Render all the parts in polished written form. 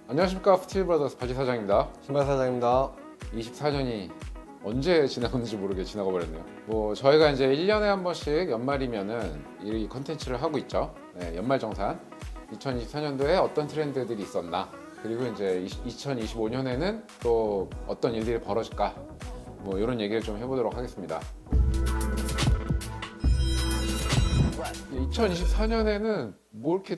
안녕하십니까, 스틸브라더스 바지 사장입니다. 신발 사장입니다. 24년이 언제 지나갔는지 모르게 지나가 버렸네요. 뭐 저희가 이제 1년에 한 번씩 연말이면은 이 컨텐츠를 하고 있죠. 네, 연말정산 2024년도에 어떤 트렌드들이 있었나, 그리고 이제 2025년에는 또 어떤 일들이 벌어질까, 뭐 이런 얘기를 좀 해보도록 하겠습니다. 2024년에는 뭐 이렇게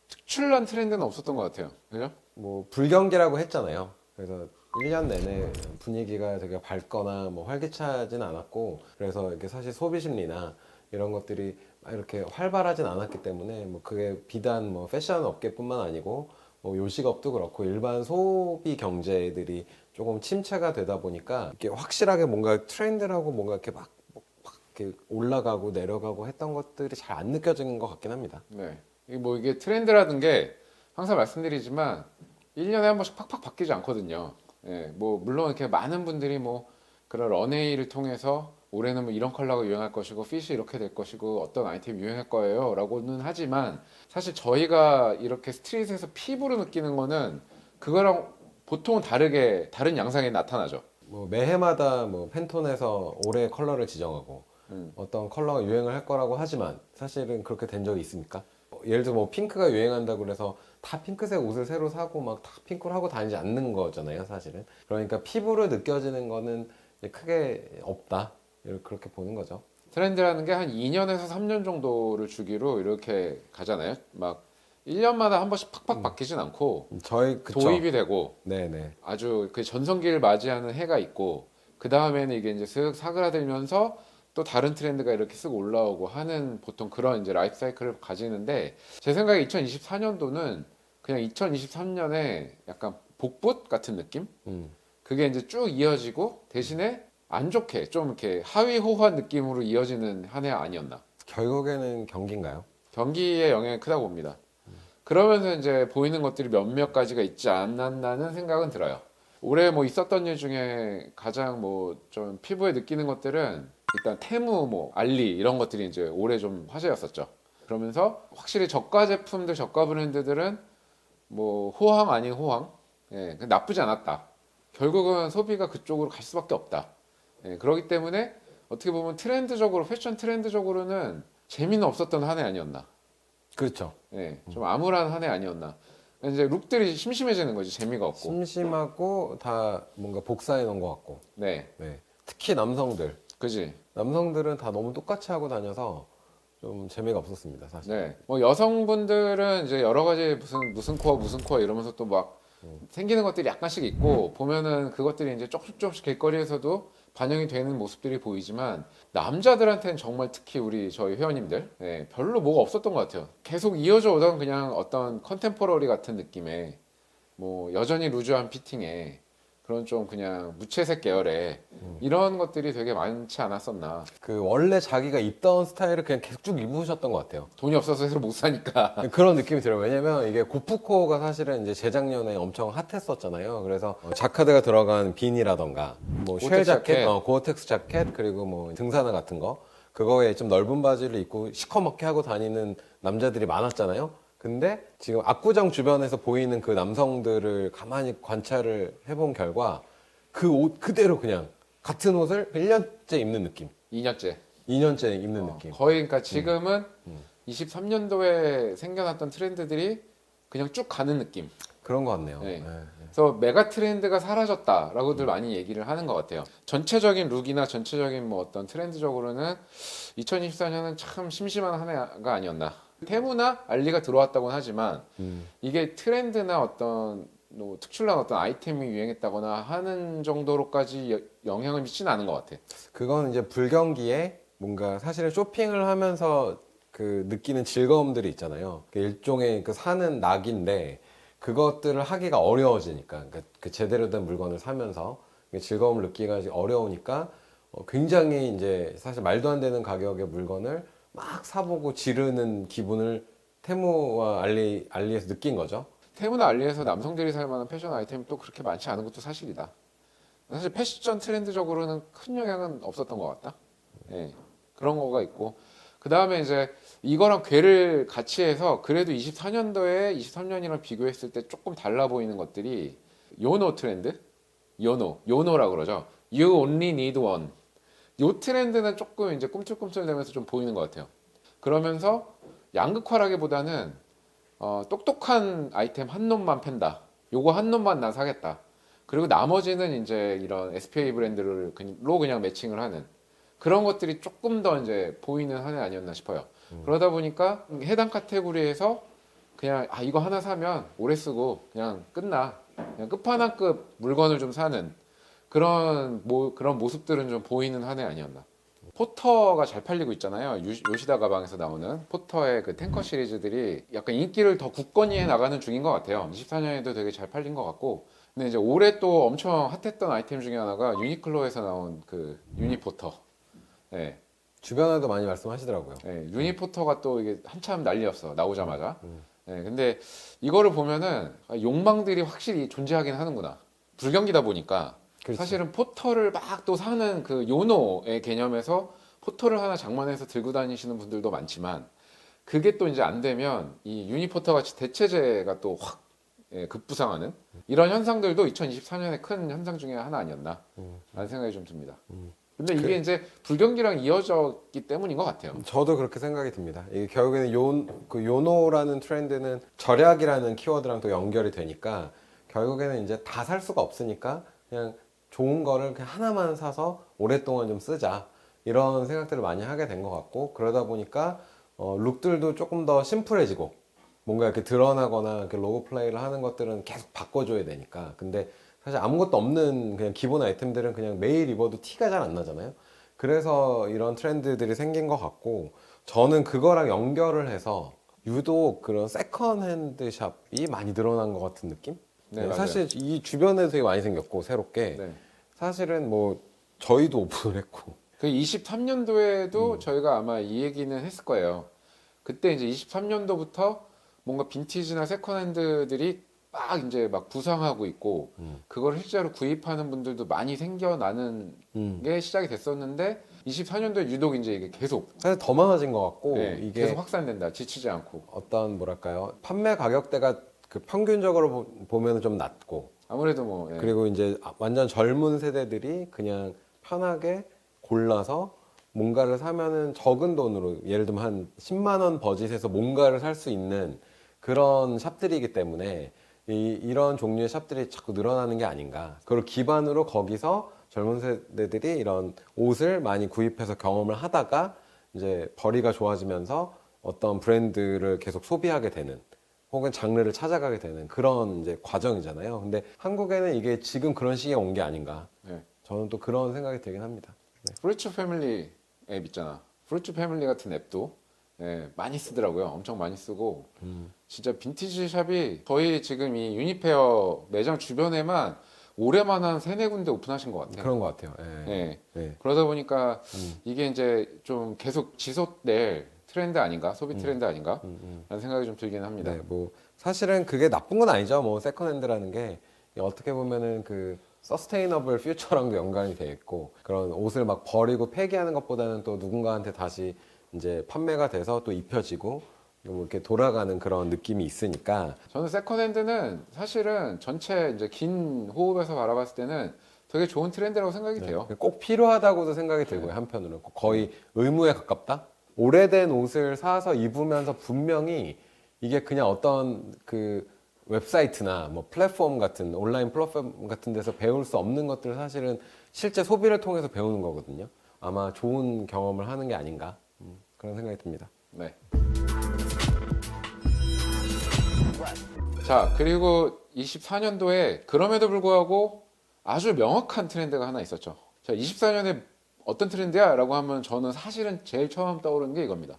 특출난 트렌드는 없었던 것 같아요. 그죠? 뭐 불경기라고 했잖아요. 그래서 1년 내내 분위기가 되게 밝거나 뭐 활기차진 않았고, 그래서 이렇게 사실 소비 심리나 이런 것들이 막 이렇게 활발하진 않았기 때문에 뭐 그게 비단 뭐 패션 업계뿐만 아니고 뭐 요식업도 그렇고 일반 소비 경제들이 조금 침체가 되다 보니까 이렇게 확실하게 뭔가 트렌드라고 뭔가 이렇게 막 이렇게 올라가고 내려가고 했던 것들이 잘 안 느껴지는 것 같긴 합니다. 네. 이게 트렌드라는 게 항상 말씀드리지만 1년에 한 번씩 팍팍 바뀌지 않거든요. 예, 뭐 물론 이렇게 많은 분들이 뭐 그런 런웨이를 통해서 올해는 뭐 이런 컬러가 유행할 것이고 핏이 이렇게 될 것이고 어떤 아이템이 유행할 거예요 라고는 하지만, 사실 저희가 이렇게 스트릿에서 피부로 느끼는 거는 그거랑 보통은 다른 양상이 나타나죠. 뭐 매해마다 뭐 팬톤에서 올해 컬러를 지정하고 어떤 컬러가 유행을 할 거라고 하지만 사실은 그렇게 된 적이 있습니까? 예를 들어 뭐 핑크가 유행한다고 그래서 다 핑크색 옷을 새로 사고 막 다 핑크로 하고 다니지 않는 거잖아요, 사실은. 그러니까 피부로 느껴지는 거는 이제 크게 없다, 그렇게 보는 거죠. 트렌드라는 게 한 2년에서 3년 정도를 주기로 이렇게 가잖아요. 막 1년마다 한 번씩 팍팍 바뀌진 않고 저희 그쵸. 도입이 되고 네네. 아주 그 전성기를 맞이하는 해가 있고, 그 다음에는 이게 이제 쓱 사그라들면서 또 다른 트렌드가 이렇게 쓱 올라오고 하는, 보통 그런 이제 라이프 사이클을 가지는데, 제 생각에 2024년도는 그냥 2023년에 약간 복붙 같은 느낌? 그게 이제 쭉 이어지고 대신에 안 좋게 좀 이렇게 하위 호환 느낌으로 이어지는 한 해 아니었나. 결국에는 경기인가요? 경기에 영향이 크다고 봅니다. 그러면서 이제 보이는 것들이 몇몇 가지가 있지 않았나는 생각은 들어요. 올해 뭐 있었던 일 중에 가장 뭐 좀 피부에 느끼는 것들은 일단 테무, 뭐 알리 이런 것들이 이제 올해 좀 화제였었죠. 그러면서 확실히 저가 제품들, 저가 브랜드들은 뭐 호황 아닌 호황, 예, 나쁘지 않았다. 결국은 소비가 그쪽으로 갈 수밖에 없다. 예, 그렇기 때문에 어떻게 보면 트렌드적으로, 패션 트렌드적으로는 재미는 없었던 한 해 아니었나. 그렇죠. 예, 좀 암울한 한 해 아니었나. 이제 룩들이 심심해지는 거지, 재미가 없고. 심심하고 다 뭔가 복사해 놓은 것 같고. 네, 네. 특히 그지. 남성들은 다 너무 똑같이 하고 다녀서 좀 재미가 없었습니다, 사실. 네, 뭐 여성분들은 이제 여러 가지 무슨 코어 이러면서 또 막 생기는 것들이 약간씩 있고, 보면은 그것들이 이제 조금씩 길거리에서도 반영이 되는 모습들이 보이지만, 남자들한테는 정말 특히 우리 저희 회원님들, 예, 별로 뭐가 없었던 것 같아요. 계속 이어져 오던 그냥 어떤 컨템포러리 같은 느낌의, 뭐 여전히 루즈한 피팅에 그런 좀 그냥 무채색 계열의 이런 것들이 되게 많지 않았었나. 그 원래 자기가 입던 스타일을 그냥 계속 쭉 입으셨던 것 같아요. 돈이 없어서 새로 못 사니까. 그런 느낌이 들어요. 왜냐면 이게 고프코가 사실은 이제 재작년에 엄청 핫했었잖아요. 그래서 자카드가 들어간 빈이라던가 뭐 쉘 고텍스 자켓, 자켓. 고어텍스 자켓, 그리고 뭐 등산화 같은 거, 그거에 좀 넓은 바지를 입고 시커멓게 하고 다니는 남자들이 많았잖아요. 근데 지금 압구정 주변에서 보이는 그 남성들을 가만히 관찰을 해본 결과 그 옷 그대로 그냥 같은 옷을 1년째 입는 느낌, 2년째. 2년째 입는 느낌. 거의 그러니까 지금은 23년도에 생겨났던 트렌드들이 그냥 쭉 가는 느낌. 그런 것 같네요. 네. 네. 그래서 메가 트렌드가 사라졌다라고들 많이 얘기를 하는 것 같아요. 전체적인 룩이나 전체적인 뭐 어떤 트렌드적으로는 2024년은 참 심심한 한 해가 아니었나. 테무나 알리가 들어왔다고는 하지만 이게 트렌드나 어떤 뭐 특출난 어떤 아이템이 유행했다거나 하는 정도로까지 영향을 미치는 않은 것 같아. 그건 이제 불경기에 뭔가 사실은 쇼핑을 하면서 그 느끼는 즐거움들이 있잖아요. 그 일종의 그 사는 낙인데 그것들을 하기가 어려워지니까, 그러니까 그 제대로 된 물건을 사면서 즐거움을 느끼기가 어려우니까 굉장히 이제 사실 말도 안 되는 가격의 물건을 막 사보고 지르는 기분을 테무와 알리에서 느낀 거죠. 테무나 알리에서 남성들이 살 만한 패션 아이템이 또 그렇게 많지 않은 것도 사실이다. 사실 패션 트렌드적으로는 큰 영향은 없었던 것 같다. 예, 그런 거가 있고, 그 다음에 이제 이거랑 궤를 같이 해서 그래도 24년도에 23년이랑 비교했을 때 조금 달라 보이는 것들이 요노 트렌드? 요노라고 그러죠. You only need one. 요 트렌드는 조금 이제 꿈틀꿈틀대면서 좀 보이는 것 같아요. 그러면서 양극화라기보다는 똑똑한 아이템 한 놈만 팬다. 요거 한 놈만 난 사겠다. 그리고 나머지는 이제 이런 SPA 브랜드로 그냥 매칭을 하는 그런 것들이 조금 더 이제 보이는 한 해 아니었나 싶어요. 그러다 보니까 해당 카테고리에서 그냥 이거 하나 사면 오래 쓰고 그냥 끝나. 그냥 끝판왕급 물건을 좀 사는 그런 모습들은 좀 보이는 한 해 아니었나. 포터가 잘 팔리고 있잖아요. 요시다 가방에서 나오는 포터의 그 탱커 시리즈들이 약간 인기를 더 굳건히 해 나가는 중인 것 같아요. 24년에도 되게 잘 팔린 것 같고. 근데 이제 올해 또 엄청 핫했던 아이템 중에 하나가 유니클로에서 나온 그 유니포터. 네. 주변에도 많이 말씀하시더라고요. 네, 유니포터가 또 이게 한참 난리였어. 나오자마자. 네, 근데 이거를 보면은 욕망들이 확실히 존재하긴 하는구나. 불경기다 보니까 그렇죠. 사실은 포터를 막 또 사는 그 요노의 개념에서 포터를 하나 장만해서 들고 다니시는 분들도 많지만 그게 또 이제 안 되면 이 유니포터 같이 대체재가 또 확 급부상하는 이런 현상들도 2024년의 큰 현상 중에 하나 아니었나 라는 생각이 좀 듭니다. 근데 이게 이제 불경기랑 이어졌기 때문인 것 같아요. 저도 그렇게 생각이 듭니다. 이게 결국에는 요노라는 트렌드는 절약이라는 키워드랑 또 연결이 되니까 결국에는 이제 다 살 수가 없으니까 그냥 좋은 거를 그냥 하나만 사서 오랫동안 좀 쓰자 이런 생각들을 많이 하게 된 것 같고 그러다 보니까 룩들도 조금 더 심플해지고 뭔가 이렇게 드러나거나 이렇게 로고 플레이를 하는 것들은 계속 바꿔줘야 되니까 근데 사실 아무것도 없는 그냥 기본 아이템들은 그냥 매일 입어도 티가 잘 안 나잖아요. 그래서 이런 트렌드들이 생긴 것 같고 저는 그거랑 연결을 해서 유독 그런 세컨핸드 샵이 많이 늘어난 것 같은 느낌? 네, 맞아요. 사실 이 주변에도 되게 많이 생겼고 새롭게 네. 사실은 뭐 저희도 오픈을 했고 그 23년도에도 저희가 아마 이 얘기는 했을 거예요. 그때 이제 23년도부터 뭔가 빈티지나 세컨핸드들이 막 이제 막 부상하고 있고 그걸 실제로 구입하는 분들도 많이 생겨나는 게 시작이 됐었는데 24년도에 유독 이제 이게 계속 사실 더 많아진 것 같고 이게 계속 확산된다. 지치지 않고. 어떤 뭐랄까요 판매 가격대가 그 평균적으로 보면 좀 낮고 아무래도 뭐 그리고 이제 완전 젊은 세대들이 그냥 편하게 골라서 뭔가를 사면은 적은 돈으로 예를 들면 한 10만 원 버짓에서 뭔가를 살 수 있는 그런 샵들이기 때문에 이런 종류의 샵들이 자꾸 늘어나는 게 아닌가. 그걸 기반으로 거기서 젊은 세대들이 이런 옷을 많이 구입해서 경험을 하다가 이제 벌이가 좋아지면서 어떤 브랜드를 계속 소비하게 되는 혹은 장르를 찾아가게 되는 그런 이제 과정이잖아요. 근데 한국에는 이게 지금 그런 시기에 온 게 아닌가. 네. 저는 또 그런 생각이 들긴 합니다. 네. 프루츠 패밀리 앱 있잖아. 프루츠 패밀리 같은 앱도 많이 쓰더라고요. 엄청 많이 쓰고 진짜 빈티지 샵이 거의 지금 이 유니페어 매장 주변에만 올해만 한 3-4군데 오픈하신 것 같아요. 그런 것 같아요. 예. 예. 네. 그러다 보니까 이게 이제 좀 계속 지속될 트렌드 아닌가? 소비 트렌드 아닌가? 라는 생각이 좀 들긴 합니다. 네, 뭐 사실은 그게 나쁜 건 아니죠. 뭐 세컨핸드라는 게 어떻게 보면은 그 서스테이너블 퓨처랑도 연관이 돼 있고 그런 옷을 막 버리고 폐기하는 것보다는 또 누군가한테 다시 이제 판매가 돼서 또 입혀지고 뭐 이렇게 돌아가는 그런 느낌이 있으니까 저는 세컨핸드는 사실은 전체 이제 긴 호흡에서 바라봤을 때는 되게 좋은 트렌드라고 생각이 돼요. 꼭 필요하다고도 생각이 들고요. 한편으로는 거의 의무에 가깝다. 오래된 옷을 사서 입으면서 분명히 이게 그냥 어떤 그 웹사이트나 뭐 플랫폼 같은 온라인 플랫폼 같은 데서 배울 수 없는 것들을 사실은 실제 소비를 통해서 배우는 거거든요. 아마 좋은 경험을 하는 게 아닌가 그런 생각이 듭니다. 네. 자, 그리고 24년도에 그럼에도 불구하고 아주 명확한 트렌드가 하나 있었죠. 자, 24년에 어떤 트렌드야? 라고 하면 저는 사실은 제일 처음 떠오르는 게 이겁니다.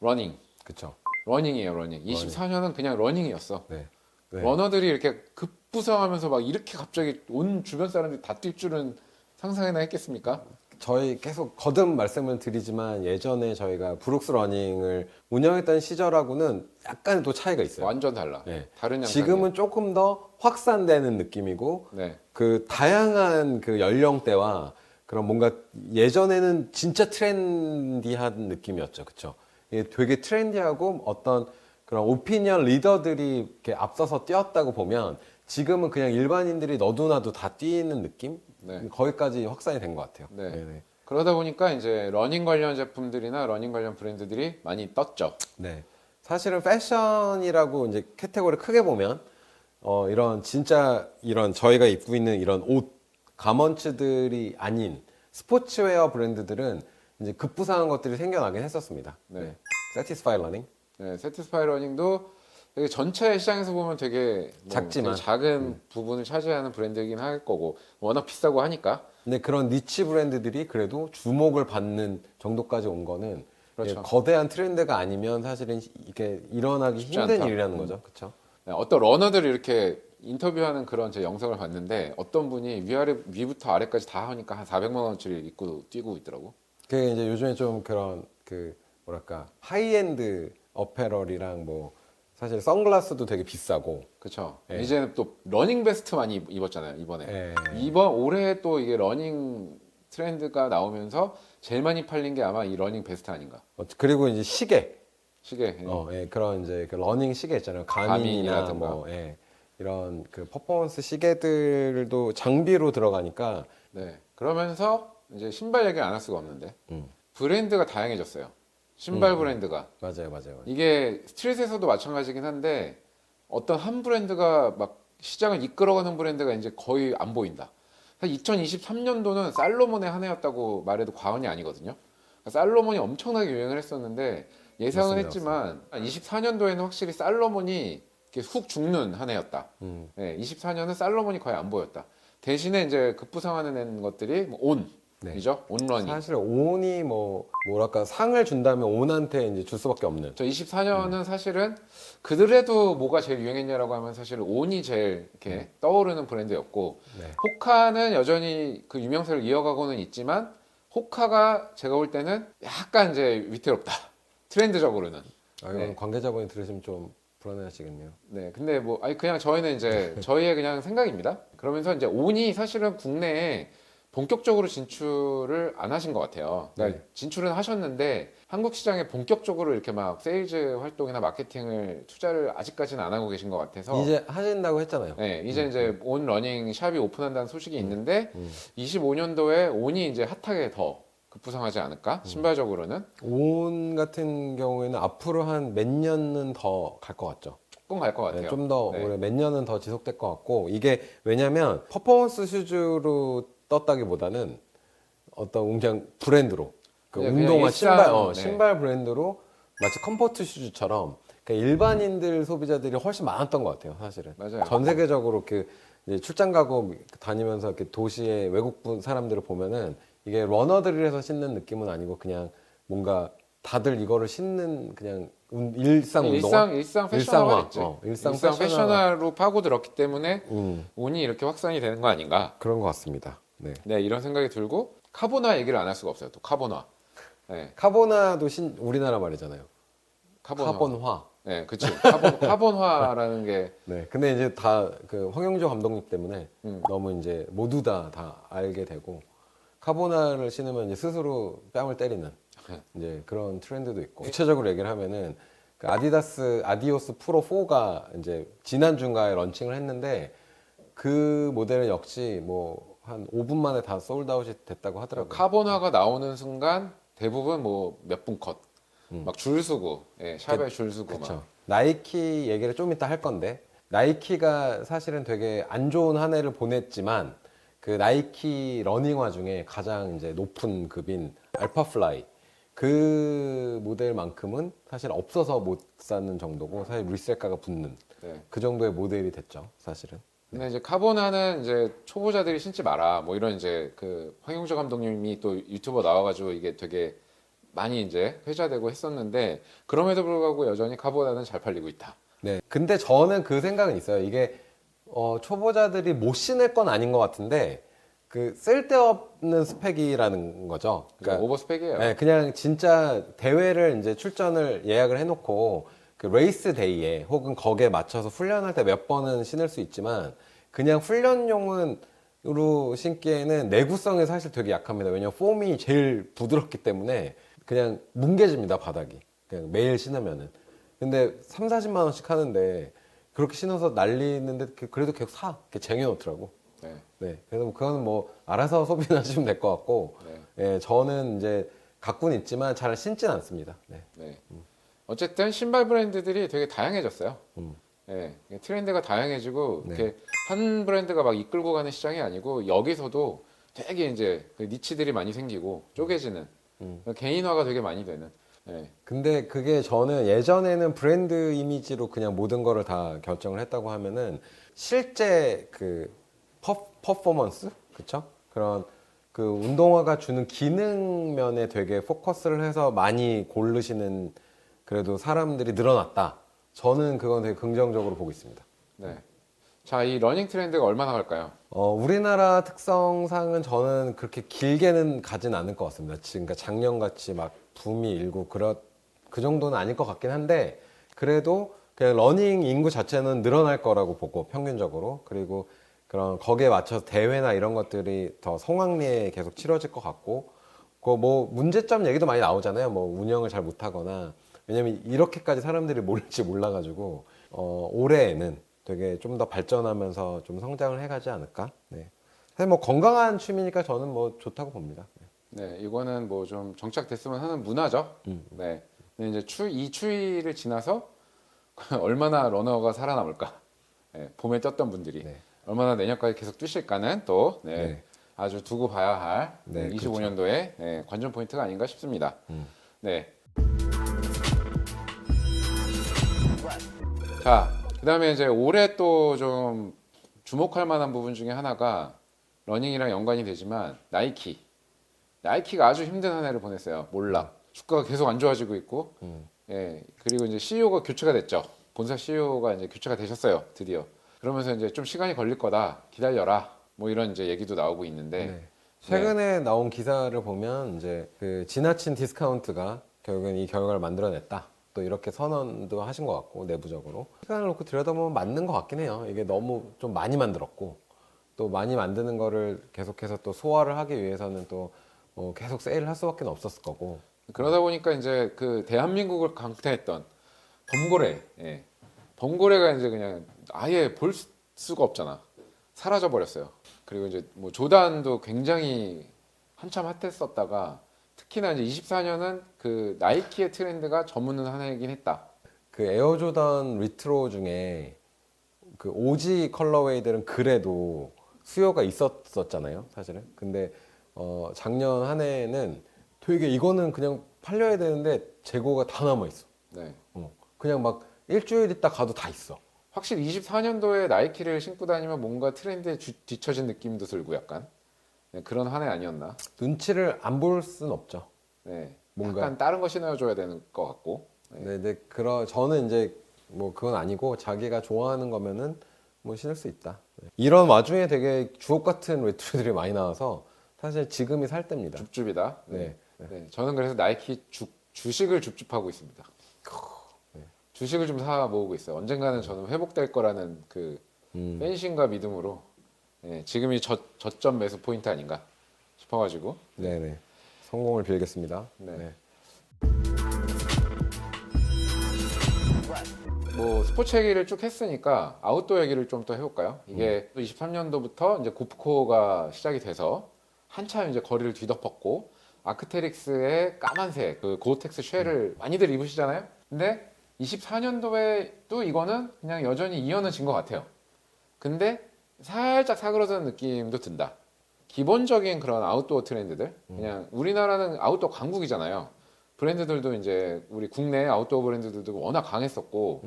러닝. 그렇죠. 러닝이에요, 러닝. 24년은 그냥 러닝이었어. 네. 네. 러너들이 이렇게 급부상하면서 막 이렇게 갑자기 온 주변 사람들이 다 뛸 줄은 상상이나 했겠습니까? 저희 계속 거듭 말씀을 드리지만 예전에 저희가 브룩스 러닝을 운영했던 시절하고는 약간 또 차이가 있어요. 완전 달라. 네. 다른 양상. 지금은 조금 더 확산되는 느낌이고 네. 그 다양한 그 연령대와 그런 뭔가 예전에는 진짜 트렌디한 느낌이었죠. 그쵸? 이게 되게 트렌디하고 어떤 그런 오피니언 리더들이 이렇게 앞서서 뛰었다고 보면 지금은 그냥 일반인들이 너도나도 다 뛰는 느낌? 네. 거기까지 확산이 된 것 같아요. 네. 네네. 그러다 보니까 이제 러닝 관련 제품들이나 러닝 관련 브랜드들이 많이 떴죠. 네. 사실은 패션이라고 이제 카테고리 크게 보면 이런 진짜 이런 저희가 입고 있는 이런 옷 가먼츠들이 아닌 스포츠웨어 브랜드들은 이제 급부상한 것들이 생겨나긴 했었습니다. 네. 네. Satisfy Running. 네, 세티스파이 러닝도 되게 전체 시장에서 보면 되게 작지만. 되게 작은 부분을 차지하는 브랜드이긴 할 거고 워낙 비싸고 하니까. 근데 그런 니치 브랜드들이 그래도 주목을 받는 정도까지 온 거는 그렇죠. 이제 거대한 트렌드가 아니면 사실은 이게 일어나기 쉽지 힘든 않다. 일이라는 거죠. 그렇죠? 네, 어떤 러너들이 이렇게 인터뷰하는 그런 제 영상을 봤는데 어떤 분이 위부터 아래까지 다 하니까 한 400만 원어치를 입고 뛰고 있더라고. 그게 이제 요즘에 좀 그런 그 뭐랄까 하이엔드 어페럴이랑 뭐 사실 선글라스도 되게 비싸고. 그렇죠. 예. 이제는 또 러닝 베스트 많이 입었잖아요, 이번에. 예. 이번 올해 또 이게 러닝 트렌드가 나오면서 제일 많이 팔린 게 아마 이 러닝 베스트 아닌가. 그리고 이제 시계. 시계. 예, 그런 이제 그 러닝 시계 있잖아요. 가민이나 가민이라든가. 뭐 이런 그 퍼포먼스 시계들도 장비로 들어가니까. 네. 그러면서 이제 신발 얘기 안 할 수가 없는데 음. 브랜드가 다양해졌어요. 신발 브랜드가. 맞아요. 이게 스트릿에서도 마찬가지긴 한데 어떤 한 브랜드가 막 시장을 이끌어가는 브랜드가 이제 거의 안 보인다. 2023년도는 살로몬의 한 해였다고 말해도 과언이 아니거든요. 살로몬이 엄청나게 유행을 했었는데 예상은 맞습니다, 했지만 24년도에는 확실히 살로몬이 이렇게 훅 죽는 한 해였다. 네, 24년은 살로몬이 거의 안 보였다. 대신에 이제 급부상하는 것들이 뭐 온이죠. 온러닝. 사실 온이 뭐랄까 상을 준다면 온한테 이제 줄 수밖에 없는. 저 24년은 사실은 그들에도 뭐가 제일 유행했냐라고 하면 사실 온이 제일 이렇게 떠오르는 브랜드였고 네. 호카는 여전히 그 유명세를 이어가고는 있지만 호카가 제가 볼 때는 약간 이제 위태롭다. 트렌드적으로는. 이건 네. 관계자분이 들으시면 좀 불안해하시겠네요. 네, 근데 뭐 아니 그냥 저희는 이제 저희의 그냥 생각입니다. 그러면서 이제 온이 사실은 국내에 본격적으로 진출을 안 하신 것 같아요. 그러니까 네. 진출은 하셨는데 한국 시장에 본격적으로 이렇게 막 세일즈 활동이나 마케팅을 투자를 아직까지는 안 하고 계신 것 같아서 이제 하신다고 했잖아요. 네, 이제 온 러닝 샵이 오픈한다는 소식이 있는데 25년도에 온이 이제 핫하게 더 급부상하지 않을까? 신발적으로는 온 같은 경우에는 앞으로 한 몇 년은 더 갈 것 같죠. 조금 갈 것 같아요. 좀 더 네. 올해 몇 년은 더 지속될 것 같고 이게 왜냐면 퍼포먼스 슈즈로 떴다기보다는 어떤 그냥 브랜드로 그 그냥 운동화 일상, 신발 네. 신발 브랜드로 마치 컴포트 슈즈처럼 그러니까 일반인들 소비자들이 훨씬 많았던 것 같아요 사실은. 맞아요. 전 세계적으로 그 이제 출장 가고 다니면서 이렇게 도시의 외국분 사람들을 보면은 이게 러너들이라서 신는 느낌은 아니고 그냥 뭔가 다들 이거를 신는 그냥 일상 운동화 일상 패션화했지. 일상 일상 패션화. 패션화로 파고들었기 때문에 음, 온이 이렇게 확산이 되는 거 아닌가? 그런 것 같습니다. 네. 네, 이런 생각이 들고 카보나 얘기를 안 할 수가 없어요. 또 카보나. 네, 카보나도 우리나라 말이잖아요. 카보나. 카본화. 네, 그치. 카본화라는 게 네. 근데 이제 다 그 황영조 감독님 때문에 음. 너무 이제 모두 다 알게 되고 카보나를 신으면 이제 스스로 뺨을 때리는 이제 그런 트렌드도 있고 구체적으로 얘기를 하면은 그 아디오스 프로 4가 이제 지난 주인가에 런칭을 했는데 그 모델은 역시 뭐 한 5분 만에 다 솔드아웃이 됐다고 하더라고요. 카본화가 나오는 순간 대부분 뭐 몇 분 컷. 막 줄 서고, 예, 샵에 줄 서고 그렇죠. 막. 나이키 얘기를 좀 이따 할 건데 나이키가 사실은 되게 안 좋은 한 해를 보냈지만 그 나이키 러닝화 중에 가장 이제 높은 급인 알파플라이 그 모델만큼은 사실 없어서 못 사는 정도고 사실 리셀가가 붙는 네. 그 정도의 모델이 됐죠 사실은. 근데 이제 카보나는 이제 초보자들이 신지 마라. 뭐 이런 이제 그 황용조 감독님이 또 유튜버 나와가지고 이게 되게 많이 이제 회자되고 했었는데 그럼에도 불구하고 여전히 카보나는 잘 팔리고 있다. 네. 근데 저는 그 생각은 있어요. 이게 초보자들이 못 신을 건 아닌 것 같은데 그 쓸데없는 스펙이라는 거죠. 그러니까 오버스펙이에요. 네, 그냥 진짜 대회를 이제 출전을 예약을 해놓고 그 레이스 데이에 혹은 거기에 맞춰서 훈련할 때 몇 번은 신을 수 있지만 그냥 훈련용은 러닝으로 신기에는 내구성이 사실 되게 약합니다. 왜냐면 폼이 제일 부드럽기 때문에 그냥 뭉개집니다, 바닥이. 그냥 매일 신으면은. 근데 3, 40만 원씩 하는데 그렇게 신어서 날리는데 그래도 계속 이렇게 쟁여놓더라고. 네. 네. 그래서 뭐 그거는 뭐 알아서 소비하시면 될 것 같고, 네. 예, 저는 이제 갖고는 있지만 잘 신진 않습니다. 네. 네. 어쨌든 신발 브랜드들이 되게 다양해졌어요. 예, 트렌드가 다양해지고 네. 이렇게 한 브랜드가 막 이끌고 가는 시장이 아니고 여기서도 되게 이제 그 니치들이 많이 생기고 쪼개지는 개인화가 되게 많이 되는. 예, 근데 그게 저는 예전에는 브랜드 이미지로 그냥 모든 거를 다 결정을 했다고 하면은 실제 그 퍼포먼스? 그쵸? 그런 그 운동화가 주는 기능 면에 되게 포커스를 해서 많이 고르시는 그래도 사람들이 늘어났다. 저는 그건 되게 긍정적으로 보고 있습니다. 네. 자, 이 러닝 트렌드가 얼마나 갈까요? 우리나라 특성상은 저는 그렇게 길게는 가진 않을 것 같습니다. 지금 그러니까 작년같이 막 붐이 일고 그 정도는 아닐 것 같긴 한데 그래도 그냥 러닝 인구 자체는 늘어날 거라고 보고 평균적으로 그리고 그런 거기에 맞춰서 대회나 이런 것들이 더 성황리에 계속 치러질 것 같고 그 뭐 문제점 얘기도 많이 나오잖아요. 뭐 운영을 잘 못하거나 왜냐면 이렇게까지 사람들이 몰릴지 몰라가지고 올해에는 되게 좀 더 발전하면서 좀 성장을 해가지 않을까. 네. 사실 뭐 건강한 취미니까 저는 뭐 좋다고 봅니다. 네, 이거는 뭐 좀 정착됐으면 하는 문화죠. 네. 근데 이제 이 추위를 지나서 얼마나 러너가 살아남을까? 네, 봄에 뛰었던 분들이 네. 얼마나 내년까지 계속 뛰실까는 또 네, 네. 아주 두고 봐야 할 네, 25년도의 관전 포인트가 아닌가 싶습니다. 네. 자, 그다음에 이제 올해 또 좀 주목할 만한 부분 중에 하나가 러닝이랑 연관이 되지만 나이키가 아주 힘든 한 해를 보냈어요. 몰락. 주가가 계속 안 좋아지고 있고, 예, 그리고 이제 CEO가 교체가 됐죠. 본사 CEO가 이제 교체가 되셨어요. 드디어. 그러면서 이제 좀 시간이 걸릴 거다. 기다려라. 뭐 이런 이제 얘기도 나오고 있는데, 네. 최근에 나온 기사를 보면 이제 그 지나친 디스카운트가 결국엔 이 결과를 만들어냈다. 또 이렇게 선언도 하신 것 같고 내부적으로 시간을 놓고 들여다보면 맞는 것 같긴 해요. 이게 너무 좀 많이 만들었고 또 많이 만드는 거를 계속해서 또 소화를 하기 위해서는 또 계속 세일을 할 수밖에 없었을 거고 그러다 보니까 이제 그 대한민국을 강타했던 범고래, 예. 범고래가 이제 그냥 아예 볼 수가 없잖아. 사라져 버렸어요. 그리고 이제 뭐 조단도 굉장히 한참 핫했었다가 특히나 이제 24년은 그 나이키의 트렌드가 저무는 한 해이긴 했다. 그 에어조던 리트로 중에 그 오지 컬러웨이들은 그래도 수요가 있었었잖아요, 사실은. 근데 작년 한 해는 되게 이거는 그냥 팔려야 되는데 재고가 다 남아 있어. 네. 그냥 막 일주일 있다 가도 다 있어. 확실히 24년도에 나이키를 신고 다니면 뭔가 트렌드에 뒤처진 느낌도 들고 약간 네, 그런 한 해 아니었나? 눈치를 안 볼 순 없죠. 네. 뭔가. 약간 다른 거 신어줘야 되는 것 같고. 네. 네, 저는 이제 뭐 그건 아니고 자기가 좋아하는 거면은 뭐 신을 수 있다. 네. 이런 와중에 되게 주옥 같은 외투들이 많이 나와서 사실 지금이 살 때입니다. 줍줍이다. 네. 네. 저는 그래서 나이키 주식을 줍줍하고 있습니다. 주식을 좀 사 모으고 있어요. 언젠가는 저는 회복될 거라는 그 팬심과 믿음으로 지금이 저점 매수 포인트 아닌가 싶어가지고 네네. 성공을 빌겠습니다. 네. 네. 뭐 스포츠 얘기를 쭉 했으니까 아웃도어 얘기를 좀 더 해볼까요? 이게 또 23년도부터 이제 고프코가 시작이 돼서 한참 이제 거리를 뒤덮었고 아크테릭스의 까만색 그 고텍스 쉘을 많이들 입으시잖아요. 근데 24년도에 또 이거는 그냥 여전히 이어는 것 같아요. 근데 살짝 사그러드는 느낌도 든다. 기본적인 그런 아웃도어 트렌드들 그냥 우리나라는 아웃도어 강국이잖아요. 브랜드들도 이제 우리 국내 아웃도어 브랜드들도 워낙 강했었고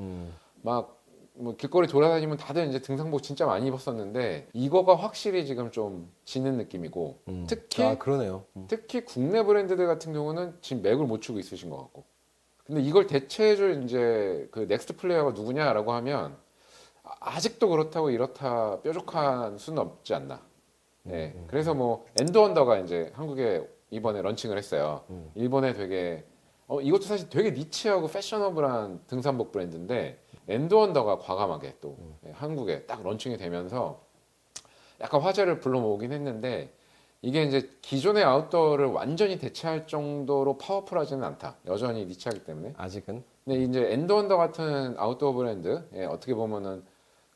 막 뭐 길거리 돌아다니면 다들 이제 등산복 진짜 많이 입었었는데 이거가 확실히 지금 좀 지는 느낌이고 특히 그러네요. 특히 국내 브랜드들 같은 경우는 지금 맥을 못 추고 있으신 것 같고 근데 이걸 대체해줄 이제 그 넥스트 플레이어가 누구냐라고 하면 아직도 그렇다고 이렇다 뾰족한 수는 없지 않나. 네. 그래서 뭐 엔드원더가 이제 한국에 이번에 런칭을 했어요. 일본에 되게 이것도 사실 되게 니치하고 패셔너블한 등산복 브랜드인데 엔드원더가 과감하게 또 한국에 딱 런칭이 되면서 약간 화제를 불러모으긴 했는데 이게 이제 기존의 아웃도어를 완전히 대체할 정도로 파워풀하지는 않다. 여전히 니치하기 때문에. 아직은. 근데 이제 엔드원더 같은 아웃도어 브랜드, 예, 어떻게 보면은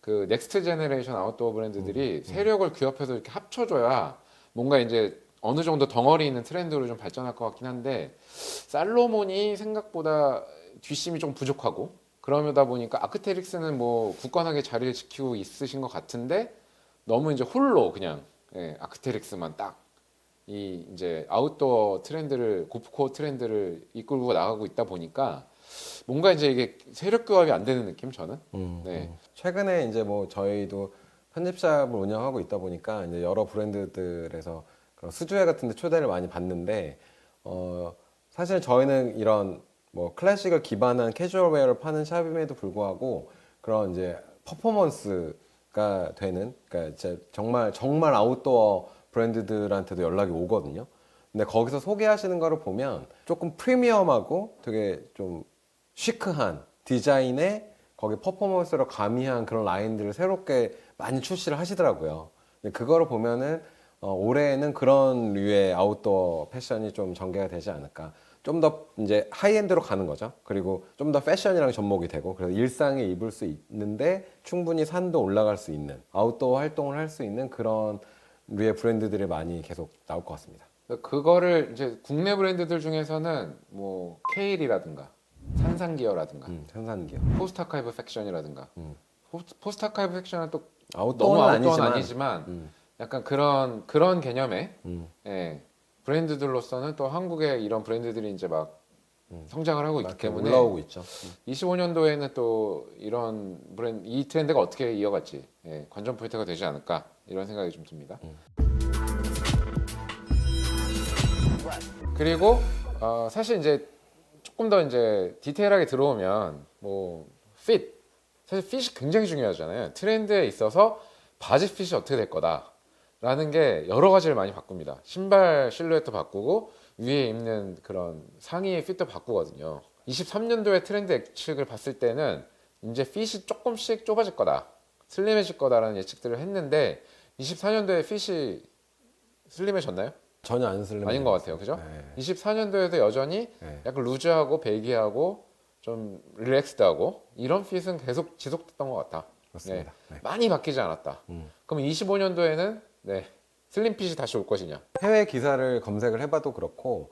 그 넥스트 제네레이션 아웃도어 브랜드들이 세력을 규합해서 이렇게 합쳐줘야 뭔가 이제 어느 정도 덩어리 있는 트렌드로 좀 발전할 것 같긴 한데 살로몬이 생각보다 뒷심이 좀 부족하고 그러다 보니까 아크테릭스는 뭐 굳건하게 자리를 지키고 있으신 것 같은데 너무 이제 홀로 그냥 예, 아크테릭스만 딱 이 이제 아웃도어 트렌드를 고프코어 트렌드를 이끌고 나가고 있다 보니까 뭔가 이제 이게 세력 규합이 안 되는 느낌 저는. 네. 최근에 이제 뭐 저희도 편집샵을 운영하고 있다 보니까 이제 여러 브랜드들에서 그런 수주회 같은 데 초대를 많이 받는데 사실 저희는 이런 뭐 클래식을 기반한 캐주얼 웨어를 파는 샵임에도 불구하고 그런 이제 퍼포먼스가 되는 그러니까 이제 정말 아웃도어 브랜드들한테도 연락이 오거든요. 근데 거기서 소개하시는 거를 보면 조금 프리미엄하고 되게 좀 시크한 디자인에 거기 퍼포먼스를 가미한 그런 라인들을 새롭게 많이 출시를 하시더라고요. 근데 그거를 보면은 올해는 그런 류의 아웃도어 패션이 좀 전개가 되지 않을까. 좀 더 이제 하이엔드로 가는 거죠. 그리고 좀 더 패션이랑 접목이 되고 그래서 일상에 입을 수 있는데 충분히 산도 올라갈 수 있는 아웃도어 활동을 할 수 있는 그런 류의 브랜드들이 많이 계속 나올 것 같습니다. 그거를 이제 국내 브랜드들 중에서는 뭐 케일이라든가 산상기어라든가 생산기업. 포스트아카이브 팩션이라든가 포스트아카이브 팩션은 또 너무 아웃도어는 아웃도어는 아니지만, 아니지만 약간 그런 개념의 음. 예, 브랜드들로서는 또 한국의 이런 브랜드들이 이제 막 성장을 하고 있기 막 때문에 올라오고 있죠. 25년도에는 또 이런 이 트렌드가 어떻게 이어갈지 예, 관전 포인트가 되지 않을까 이런 생각이 좀 듭니다. 그리고 사실 이제 조금 더 이제 디테일하게 들어오면 뭐 핏, 사실 핏이 굉장히 중요하잖아요. 트렌드에 있어서 바지 핏이 어떻게 될 거다라는 게 여러 가지를 많이 바꿉니다. 신발 실루엣도 바꾸고 위에 입는 그런 상의의 핏도 바꾸거든요. 23년도의 트렌드 예측을 봤을 때는 이제 핏이 조금씩 좁아질 거다, 슬림해질 거다라는 예측들을 했는데 24년도에 핏이 슬림해졌나요? 전혀 안 슬림. 아닌 것 같아요. 그죠? 네. 24년도에도 여전히 네. 약간 루즈하고 베이기하고 좀 릴렉스드하고 이런 핏은 계속 지속됐던 것 같다. 맞습니다. 네. 많이 바뀌지 않았다. 그럼 25년도에는 슬림 핏이 다시 올 것이냐? 해외 기사를 검색을 해봐도 그렇고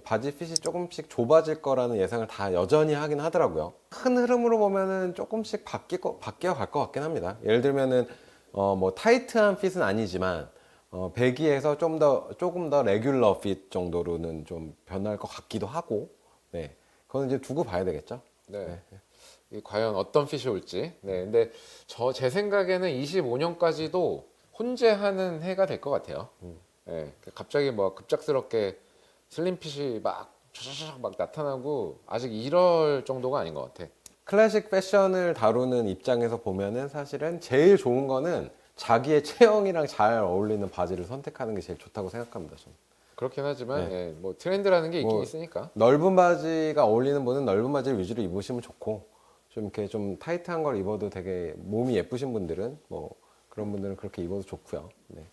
바지 핏이 조금씩 좁아질 거라는 예상을 다 여전히 하긴 하더라고요. 큰 흐름으로 보면은 조금씩 바뀌어 갈 것 같긴 합니다. 예를 들면은 뭐 타이트한 핏은 아니지만 배기에서 조금 더 레귤러 핏 정도로는 좀 변할 것 같기도 하고, 네, 그건 이제 두고 봐야 되겠죠. 네. 이 과연 어떤 핏이 올지. 네. 근데 제 생각에는 25년까지도 혼재하는 해가 될 것 같아요. 네. 갑자기 뭐 급작스럽게 슬림 핏이 막 쫙쫙 막 나타나고 아직 이럴 정도가 아닌 것 같아. 클래식 패션을 다루는 입장에서 보면은 사실은 제일 좋은 거는 자기의 체형이랑 잘 어울리는 바지를 선택하는 게 제일 좋다고 생각합니다. 저는. 그렇긴 하지만 뭐 트렌드라는 게 있긴 뭐 있으니까. 넓은 바지가 어울리는 분은 넓은 바지를 위주로 입으시면 좋고 좀 이렇게 좀 타이트한 걸 입어도 되게 몸이 예쁘신 분들은 뭐 그런 분들은 그렇게 입어도 좋고요. 네.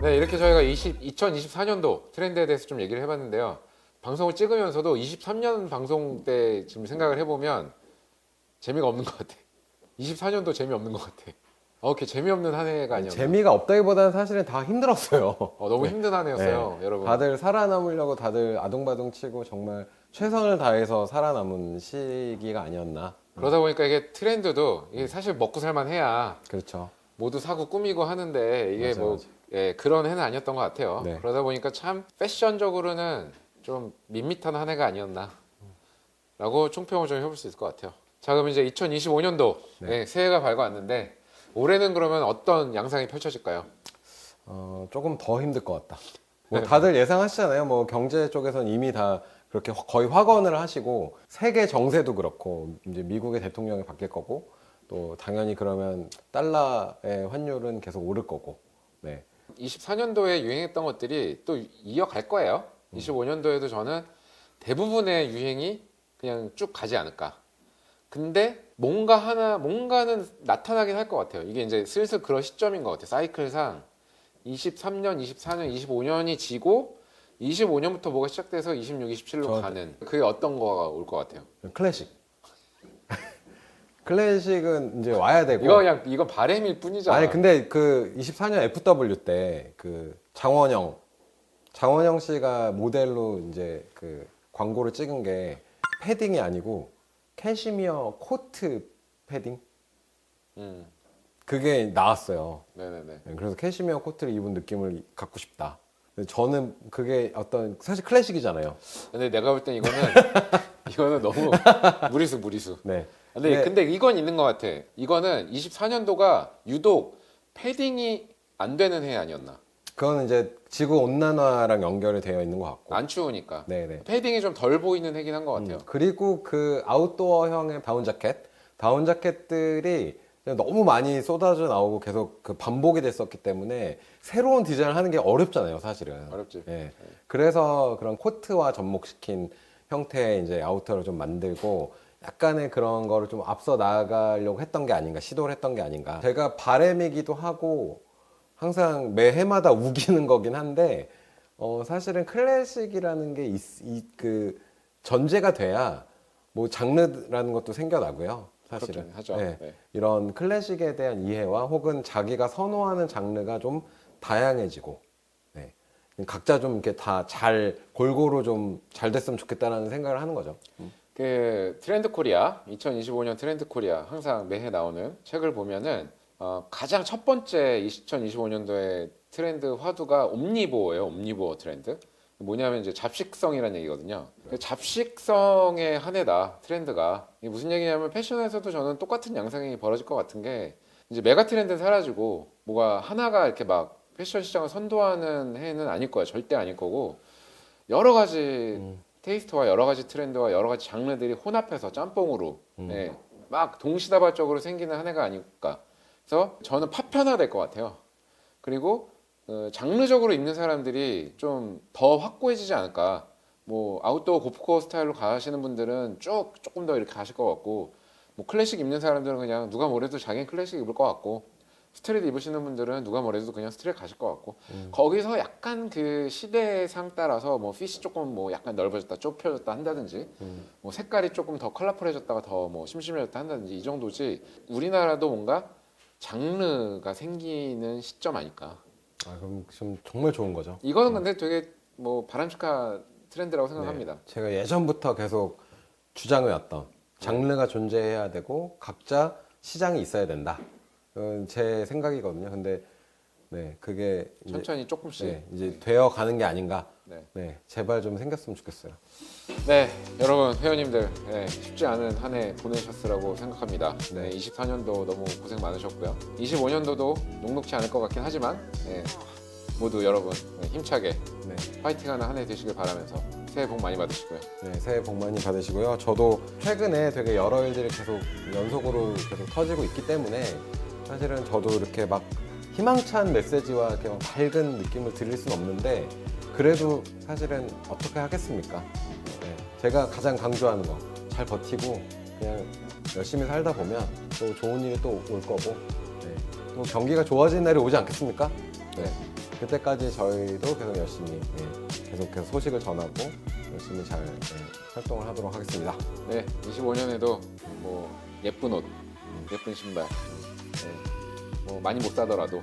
네, 이렇게 저희가 2024년도 트렌드에 대해서 좀 얘기를 해봤는데요. 방송을 찍으면서도 23년 방송 때 지금 생각을 해보면 재미가 없는 것 같아. 24년도 재미없는 것 같아. 이렇게 재미없는 한 해가 아니었나. 재미가 없다기보다는 사실은 다 힘들었어요. 너무 힘든 한 해였어요, 네. 여러분. 다들 살아남으려고 다들 아동바동 치고 정말 최선을 다해서 살아남은 시기가 아니었나. 그러다 보니까 이게 트렌드도 이게 사실 먹고 살만 해야 그렇죠. 모두 사고 꾸미고 하는데 이게 맞아, 뭐 맞아. 그런 해는 아니었던 것 같아요. 네. 그러다 보니까 참 패션적으로는 좀 밋밋한 한 해가 아니었나 라고 총평을 좀 해볼 수 있을 것 같아요. 자, 그럼 이제 2025년도 새해가 밝아왔는데 올해는 그러면 어떤 양상이 펼쳐질까요? 조금 더 힘들 것 같다. 뭐 다들 예상하시잖아요. 뭐 경제 쪽에서는 이미 다 그렇게 거의 확언을 하시고 세계 정세도 그렇고 이제 미국의 대통령이 바뀔 거고 또 당연히 그러면 달러의 환율은 계속 오를 거고. 네. 24년도에 유행했던 것들이 또 이어갈 거예요. 25년도에도 저는 대부분의 유행이 그냥 쭉 가지 않을까. 근데 뭔가는 나타나긴 할 것 같아요. 이게 이제 슬슬 그런 시점인 것 같아요. 사이클상 23년, 24년, 25년이 지고 25년부터 뭐가 시작돼서 26, 27로 가는 그게 어떤 거가 올 것 같아요. 클래식. 클래식은 이제 와야 되고. 이거 바램일 뿐이잖아. 아니 근데 그 24년 FW 때 그 장원영 씨가 모델로 이제 그 광고를 찍은 게 패딩이 아니고 캐시미어 코트 패딩 그게 나왔어요. 네네네. 그래서 캐시미어 코트를 입은 느낌을 갖고 싶다. 저는 그게 어떤 사실 클래식이잖아요. 근데 내가 볼 땐 이거는 너무 무리수. 네. 근데 이건 있는 것 같아. 이거는 24년도가 유독 패딩이 안 되는 해 아니었나? 그거는 이제 지구 온난화랑 연결이 되어 있는 것 같고. 안 추우니까. 네네. 패딩이 좀 덜 보이는 해긴 한 것 같아요. 그리고 그 아웃도어형의 다운 자켓들이 너무 많이 쏟아져 나오고 계속 그 반복이 됐었기 때문에 새로운 디자인을 하는 게 어렵잖아요, 사실은. 어렵지. 예. 그래서 그런 코트와 접목시킨 형태의 이제 아우터를 좀 만들고 약간의 그런 거를 좀 앞서 나가려고 했던 게 아닌가, 시도를 했던 게 아닌가. 제가 바람이기도 하고 항상 매 해마다 우기는 거긴 한데 사실은 클래식이라는 게 그 전제가 돼야 뭐 장르라는 것도 생겨나고요. 사실은 그렇긴 하죠. 네. 네. 이런 클래식에 대한 이해와 혹은 자기가 선호하는 장르가 좀 다양해지고 네. 각자 좀 이렇게 다 잘 골고루 좀 잘 됐으면 좋겠다라는 생각을 하는 거죠. 그 트렌드 코리아 2025년 트렌드 코리아 항상 매해 나오는 책을 보면은 가장 첫 번째 2025년도의 트렌드 화두가 옴니보어예요. 옴니보어 트렌드. 뭐냐면 이제 잡식성이라는 얘기거든요. 잡식성의 한 해다 트렌드가. 이게 무슨 얘기냐면 패션에서도 저는 똑같은 양상이 벌어질 것 같은 게 이제 메가 트렌드는 사라지고 뭐가 하나가 이렇게 막 패션 시장을 선도하는 해는 아닐 거야. 절대 아닐 거고 여러 가지 테이스트와 여러 가지 트렌드와 여러 가지 장르들이 혼합해서 짬뽕으로 네, 막 동시다발적으로 생기는 한 해가 아닐까. 그래서 저는 파편화될 것 같아요. 그리고 장르적으로 입는 사람들이 좀 더 확고해지지 않을까. 뭐 아웃도어 고프코어 스타일로 가시는 분들은 조금 더 이렇게 가실 것 같고, 뭐 클래식 입는 사람들은 그냥 누가 뭐래도 자기는 클래식 입을 것 같고, 스트릿 입으시는 분들은 누가 뭐래도 그냥 스트릿 가실 것 같고, 거기서 약간 그 시대상 따라서 뭐 핏이 조금 뭐 약간 넓어졌다 좁혀졌다 한다든지, 뭐 색깔이 조금 더 컬러풀해졌다가 더 뭐 심심해졌다 한다든지 이 정도지. 우리나라도 뭔가 장르가 생기는 시점 아닐까. 그럼 좀 정말 좋은 거죠. 이거는 근데 되게 뭐 바람직한 트렌드라고 생각합니다. 네. 제가 예전부터 계속 주장해왔던 장르가 존재해야 되고 각자 시장이 있어야 된다. 그건 제 생각이거든요. 근데 네, 그게 천천히 조금씩. 네, 이제 되어 가는 게 아닌가. 네. 네, 제발 좀 생겼으면 좋겠어요. 네, 여러분 회원님들 네, 쉽지 않은 한 해 보내셨으라고 생각합니다. 네, 24년도 너무 고생 많으셨고요. 25년도도 녹록지 않을 것 같긴 하지만 네, 모두 여러분 네, 힘차게 네. 파이팅하는 한 해 되시길 바라면서 새해 복 많이 받으시고요. 네, 새해 복 많이 받으시고요. 저도 최근에 되게 여러 일들이 계속 연속으로 계속 터지고 있기 때문에 사실은 저도 이렇게 막 희망찬 메시지와 이렇게 막 밝은 느낌을 드릴 수는 없는데 그래도 사실은 어떻게 하겠습니까? 네, 제가 가장 강조하는 거 잘 버티고 그냥 열심히 살다 보면 또 좋은 일이 또 올 거고 네, 또 경기가 좋아지는 날이 오지 않겠습니까? 네, 그때까지 저희도 계속 열심히 계속해서 소식을 전하고 열심히 잘 활동을 하도록 하겠습니다. 네, 25년에도 뭐 예쁜 옷, 예쁜 신발, 네, 뭐 많이 못 사더라도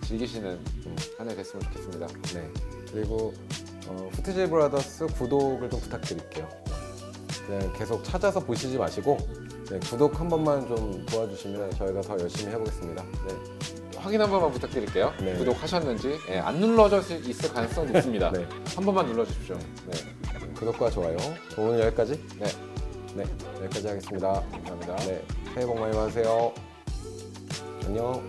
즐기시는 한 해 됐으면 좋겠습니다. 네, 그리고 후트질 브라더스 구독을 좀 부탁드릴게요. 그냥 계속 찾아서 보시지 마시고 네, 구독 한 번만 좀 도와주시면 저희가 더 열심히 해보겠습니다. 네. 확인 한 번만 부탁드릴게요. 네. 구독하셨는지. 네, 안 눌러져 있을 가능성이 높습니다. 네. 한 번만 눌러주십시오. 네. 구독과 좋아요. 오늘 여기까지. 네. 네, 여기까지 하겠습니다. 감사합니다. 네, 새해 복 많이 받으세요. 안녕.